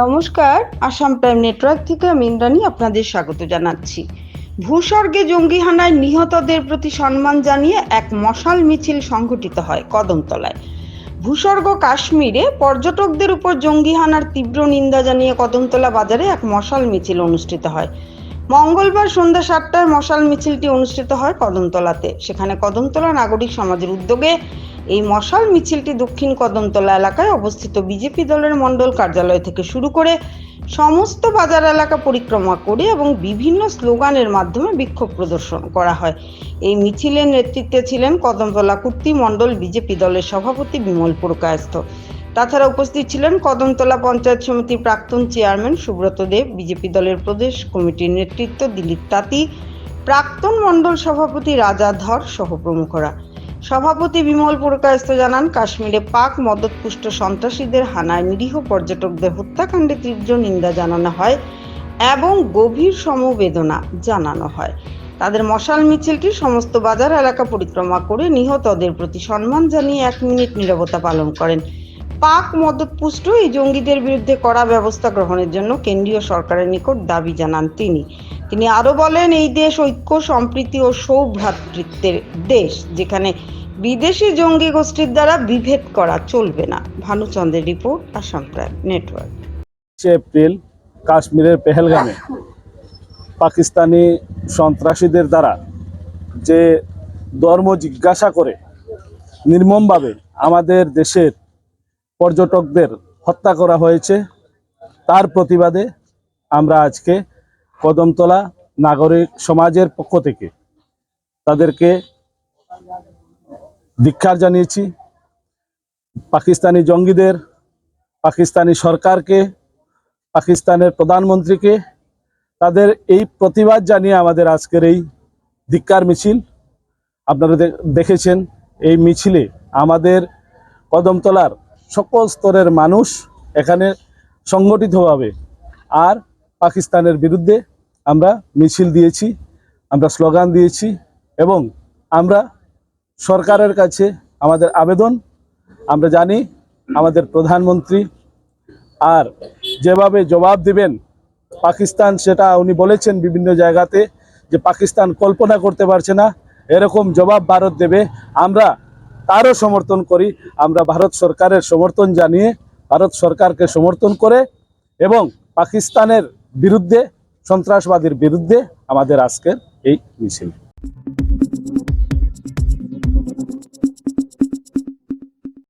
নমস্কার, Assam prime network থেকে আমি ইন্দ্রাণী আপনাদের স্বাগত জানাচ্ছি। ভূস্বর্গে জঙ্গি হানায় নিহতদের প্রতি সম্মান জানিয়ে এক মশাল মিছিল সংঘটিত হয় কদমতলায়। ভূস্বর্গ কাশ্মীরে পর্যটকদের উপর জঙ্গি হানার তীব্র নিন্দা জানিয়ে কদমতলা বাজারে এক মশাল মিছিল অনুষ্ঠিত হয়। মঙ্গলবার সন্ধ্যা 7টায় মশাল মিছিলটি অনুষ্ঠিত হয় কদমতলাতে। সেখানে কদমতলা নাগরিক সমাজের উদ্যোগে এই মশাল মিছিলটি দক্ষিণ কদমতলা এলাকায় অবস্থিত বিজেপি দলের মণ্ডল কার্যালয় থেকে শুরু করে সমস্ত বাজার এলাকা পরিক্রমা করে এবং বিভিন্ন স্লোগানের মাধ্যমে বিক্ষোভ প্রদর্শন করা হয়। এই মিছিলের নেতৃত্বে ছিলেন কদমতলা কুর্তি মণ্ডল বিজেপি দলের সভাপতি বিমল পুরকায়স্থ। তাছাড়া উপস্থিত ছিলেন কদমতলা পঞ্চায়েত সমিতির প্রাক্তন চেয়ারম্যান সুব্রত দেব, বিজেপি দলের প্রদেশ কমিটির নেতৃত্ব দিলীপ তাঁতি, প্রাক্তন মণ্ডল সভাপতি রাজা ধর সহ প্রমুখরা। সভাপতি বিমল পুরকায়স্থ জানান, কাশ্মীরে পাক মদতপুষ্ট সন্ত্রাসীদের হানায় নিরীহ পর্যটকদের হত্যাকাণ্ডে তীব্র নিন্দা জানানো হয় এবং গভীর সমবেদনা জানানো হয়। তাদের মশাল মিছিলটি সমস্ত বাজার এলাকা পরিক্রমা করে নিহতদের প্রতি সম্মান জানিয়ে 1 মিনিট নীরবতা পালন করেন। পাক মদতপুষ্ট এই জঙ্গিদের বিরুদ্ধে কড়া ব্যবস্থা গ্রহণের জন্য কেন্দ্রীয় সরকারের নিকট দাবি জানান তিনি আরো বলেন, এই দেশ ঐক্য, সম্প্রীতি ও সৌভ্রাতৃত্বের দেশ, যেখানে বিদেশি জঙ্গি গোষ্ঠীর দ্বারা বিভেদ করা চলবে না। ভানুচন্দ্রের report, Assam prime network. April কাশ্মীরের পেহেলগামে পাকিস্তানি সন্ত্রাসীদের দ্বারা যে ধর্ম জিজ্ঞাসা করে নির্মমভাবে আমাদের দেশের পর্যটকদের হত্যা করা হয়েছে, তার প্রতিবাদে আমরা আজকে কদমতলা নাগরিক সমাজের পক্ষ থেকে তাদেরকে ধিক্কার জানিয়েছি। পাকিস্তানি জঙ্গিদের, পাকিস্তানি সরকারকে, পাকিস্তানের প্রধানমন্ত্রীকে তাদের এই প্রতিবাদ জানিয়ে আমাদের আজকের এই ধিক্কার মিছিল। আপনারা দেখেছেন এই মিছিলে আমাদের কদমতলার সকল স্তরের মানুষ এখানে সংগঠিতভাবে আর পাকিস্তানের বিরুদ্ধে আমরা মিছিল দিয়েছি, আমরা স্লোগান দিয়েছি এবং আমরা সরকারের কাছে আমাদের আবেদন, আমরা জানি আমাদের প্রধানমন্ত্রী আর যেভাবে জবাব দিবেন পাকিস্তান, সেটা উনি বলেছেন বিভিন্ন জায়গাতে যে পাকিস্তান কল্পনা করতে পারছে না, এরকম জবাব ভারত দেবে। আমরা তারও সমর্থন করি, আমরা ভারত সরকারের সমর্থন জানিয়ে ভারত সরকারকে সমর্থন করে এবং পাকিস্তানের বিরুদ্ধে, সন্ত্রাসবাদীর বিরুদ্ধে আমাদের আজকের এই মিছিল।